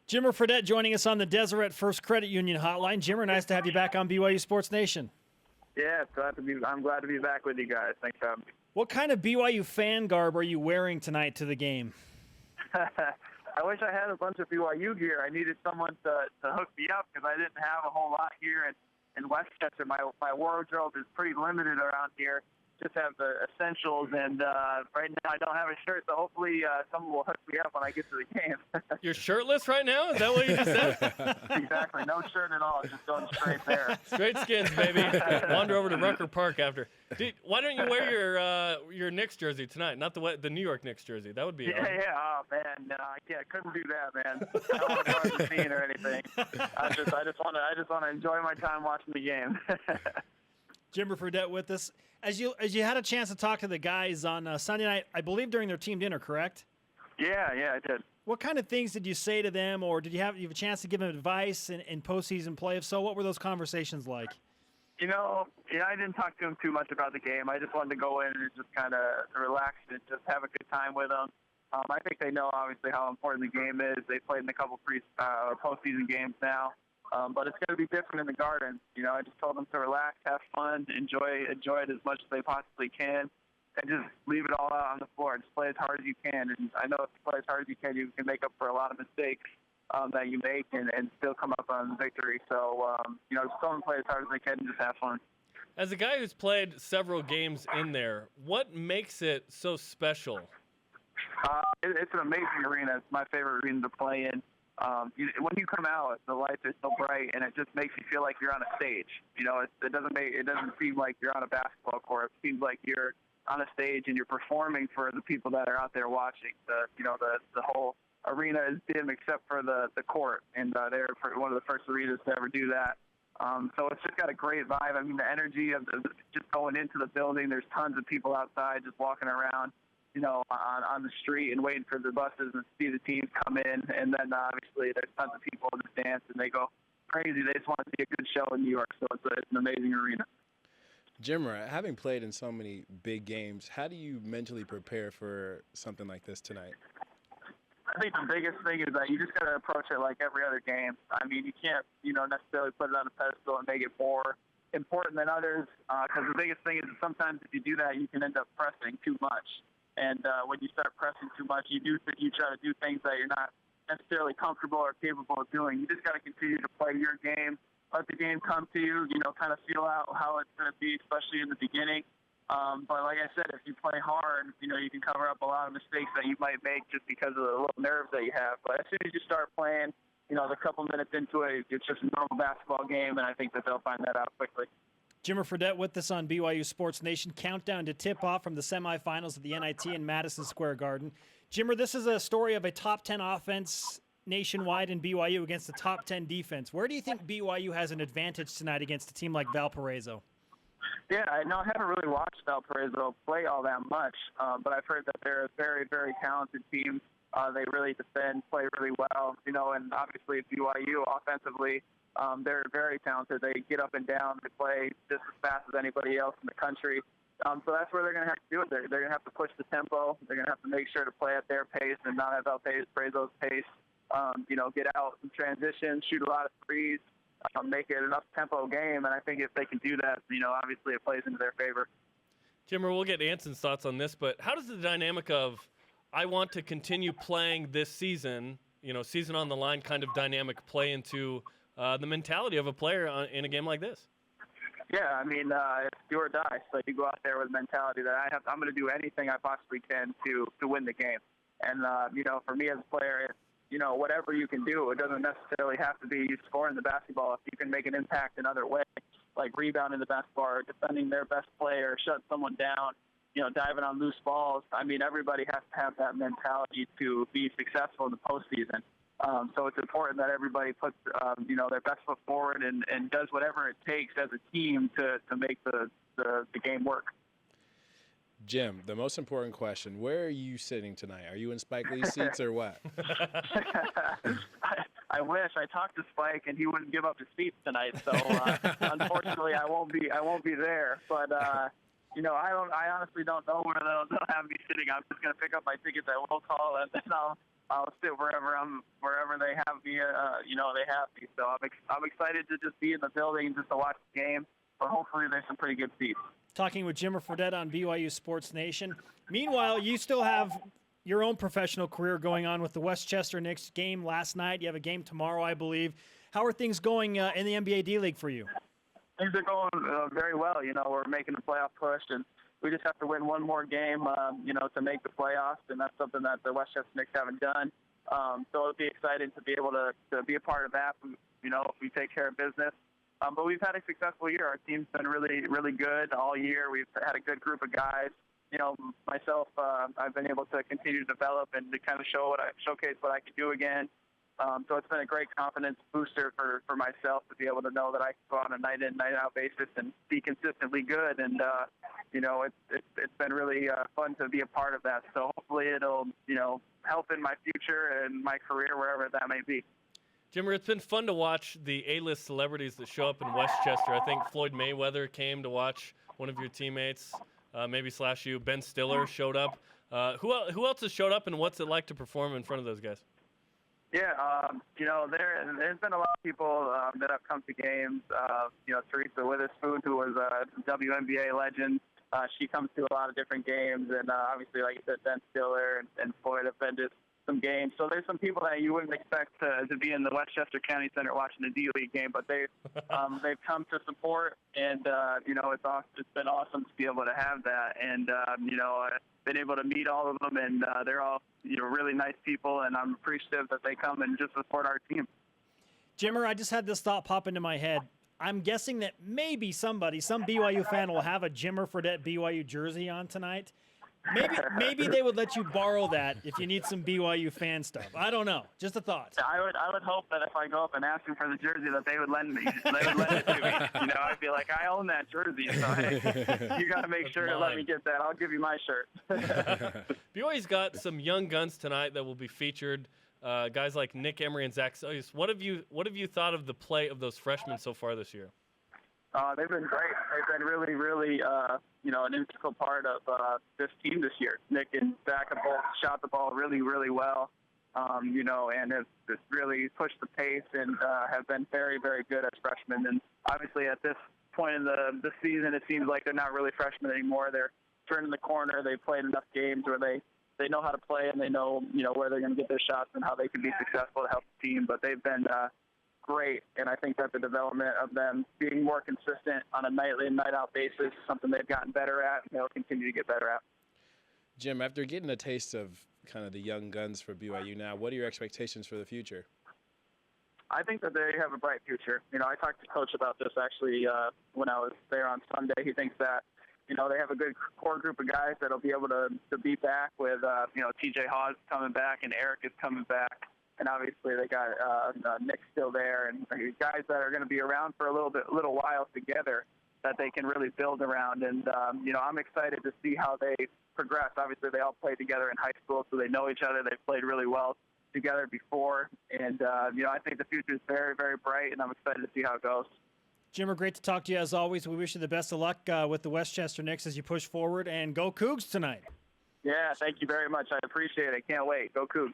Jimmer Fredette joining us on the Deseret First Credit Union Hotline. Jimmer, nice to have you back on BYU Sports Nation. Yeah, I'm glad to be back with you guys. Thanks for having me. What kind of BYU fan garb are you wearing tonight to the game? I wish I had a bunch of BYU gear. I needed someone to hook me up because I didn't have a whole lot here in Westchester. My wardrobe is pretty limited around here. Just have the essentials, and right now I don't have a shirt, so hopefully someone will hook me up when I get to the game. You're shirtless right now? Is that what you just said? Exactly. No shirt at all. Just going straight there. Straight skins, baby. Wander over to Rucker Park after. Dude, why don't you wear your Knicks jersey tonight? Not the New York Knicks jersey. That would be awesome. Yeah. Oh man, no, I couldn't do that, man. I don't want to go to the scene or anything. I just want to enjoy my time watching the game. Jimmer Fredette with us. As you had a chance to talk to the guys on Sunday night, I believe during their team dinner, correct? Yeah, I did. What kind of things did you say to them, or did you have a chance to give them advice in postseason play? If so, what were those conversations like? I didn't talk to them too much about the game. I just wanted to go in and just kind of relax and just have a good time with them. I think they know, obviously, how important the game is. They played in a couple postseason games now. But it's going to be different in the Garden. I just told them to relax, have fun, enjoy it as much as they possibly can, and just leave it all out on the floor. Just play as hard as you can. And I know if you play as hard as you can make up for a lot of mistakes that you make and still come up on victory. So, just tell them to play as hard as they can and just have fun. As a guy who's played several games in there, what makes it so special? It's an amazing arena. It's my favorite arena to play in. When you come out, the lights are so bright, and it just makes you feel like you're on a stage. It doesn't seem like you're on a basketball court. It seems like you're on a stage and you're performing for the people that are out there watching. The whole arena is dim except for the court, and they're one of the first arenas to ever do that. So it's just got a great vibe. I mean, the energy of just going into the building. There's tons of people outside just walking around, on the street and waiting for the buses and see the teams come in. And then obviously there's tons of people in the stands and they go crazy. They just want to see a good show in New York. So it's an amazing arena. Jimmer, having played in so many big games, how do you mentally prepare for something like this tonight? I think the biggest thing is that you just got to approach it like every other game. I mean, you can't, necessarily put it on a pedestal and make it more important than others. Because the biggest thing is sometimes if you do that, you can end up pressing too much. And when you start pressing too much, you try to do things that you're not necessarily comfortable or capable of doing. You just got to continue to play your game, let the game come to you, kind of feel out how it's going to be, especially in the beginning. But like I said, if you play hard, you can cover up a lot of mistakes that you might make just because of the little nerves that you have. But as soon as you start playing, a couple minutes into it, it's just a normal basketball game, and I think that they'll find that out quickly. Jimmer Fredette with us on BYU Sports Nation. Countdown to tip-off from the semifinals of the NIT in Madison Square Garden. Jimmer, this is a story of a top 10 offense nationwide in BYU against a top 10 defense. Where do you think BYU has an advantage tonight against a team like Valparaiso? Yeah, I haven't really watched Valparaiso play all that much, but I've heard that they're a very, very talented team. They really defend, play really well, and obviously BYU offensively, they're very talented. They get up and down. They play just as fast as anybody else in the country. So that's where they're going to have to do it. They're going to have to push the tempo. They're going to have to make sure to play at their pace and not at Valparaiso's pace. Get out in transition, shoot a lot of threes, make it an up-tempo game. And I think if they can do that, obviously it plays into their favor. Jimmer, we'll get Anson's thoughts on this, but how does the dynamic of I want to continue playing this season, season on the line kind of dynamic play into the mentality of a player in a game like this? Yeah, I mean, it's do or die. So you go out there with a mentality that I'm going to do anything I possibly can to win the game. And, for me as a player, whatever you can do, it doesn't necessarily have to be you scoring the basketball. If you can make an impact another way, like rebounding the basketball or defending their best player, shut someone down, diving on loose balls. I mean, everybody has to have that mentality to be successful in the postseason. So it's important that everybody puts, their best foot forward and does whatever it takes as a team to make the game work. Jim, the most important question, where are you sitting tonight? Are you in Spike Lee's seats or what? I wish. I talked to Spike and he wouldn't give up his seats tonight. So unfortunately, I won't be there. But I honestly don't know where they'll have me sitting. I'm just going to pick up my tickets at Will Call and then I'll sit wherever they have me. They have me. So I'm excited to just be in the building just to watch the game. But hopefully there's some pretty good seats. Talking with Jimmer Fredette on BYU Sports Nation. Meanwhile, you still have your own professional career going on with the Westchester Knicks. Game last night. You have a game tomorrow, I believe. How are things going in the NBA D-League for you? Things are going very well. We're making a playoff push, and we just have to win one more game, to make the playoffs, and that's something that the Westchester Knicks haven't done. So it'll be exciting to be able to be a part of that, if we take care of business. But we've had a successful year. Our team's been really, really good all year. We've had a good group of guys. Myself, I've been able to continue to develop and to kind of showcase what I can do again. So it's been a great confidence booster for myself to be able to know that I can go on a night in, night out basis and be consistently good. And, it's been really fun to be a part of that. So hopefully it'll, help in my future and my career, wherever that may be. Jimmer, it's been fun to watch the A-list celebrities that show up in Westchester. I think Floyd Mayweather came to watch one of your teammates, / you. Ben Stiller showed up. Who else has showed up, and what's it like to perform in front of those guys? Yeah, there's been a lot of people that have come to games. Teresa Witherspoon, who was a WNBA legend, she comes to a lot of different games, and obviously, like you said, Ben Stiller and Floyd have been to some games. So there's some people that you wouldn't expect to be in the Westchester County Center watching the D-League game, but they've come to support, and it's been awesome to be able to have that, and I've been able to meet all of them, and they're all really nice people, and I'm appreciative that they come and just support our team. Jimmer, I just had this thought pop into my head. I'm guessing that maybe some BYU fan will have a Jimmer Fredette BYU jersey on tonight. Maybe they would let you borrow that if you need some BYU fan stuff. I don't know. Just a thought. I would hope that if I go up and ask them for the jersey that they would lend me. They would lend it to me. I'd be like, I own that jersey, so hey, you got to make sure to let me get that. I'll give you my shirt. BYU's got some young guns tonight that will be featured. Guys like Nick Emery and Zach Sellius. What have you thought of the play of those freshmen so far this year? They've been great. They've been really, really, an integral part of this team this year. Nick and Zach have both shot the ball really, really well, and have just really pushed the pace and have been very, very good as freshmen. And obviously at this point in the season, it seems like they're not really freshmen anymore. They're turning the corner. They've played enough games where they know how to play, and they know, where they're going to get their shots and how they can be successful to help the team. But they've been great, and I think that the development of them being more consistent on a nightly and night-out basis is something they've gotten better at, and they'll continue to get better at. Jim, after getting a taste of kind of the young guns for BYU now, what are your expectations for the future? I think that they have a bright future. I talked to Coach about this actually when I was there on Sunday. He thinks that they have a good core group of guys that'll be able to be back with, TJ Hawes coming back and Eric is coming back. And obviously they got Nick still there, and guys that are going to be around for a little while together that they can really build around. And I'm excited to see how they progress. Obviously, they all played together in high school, so they know each other. They've played really well together before, and I think the future is very, very bright, and I'm excited to see how it goes. Jimmer, great to talk to you as always. We wish you the best of luck with the Westchester Knicks as you push forward, and go Cougs tonight. Yeah, thank you very much. I appreciate it. Can't wait. Go Cougs.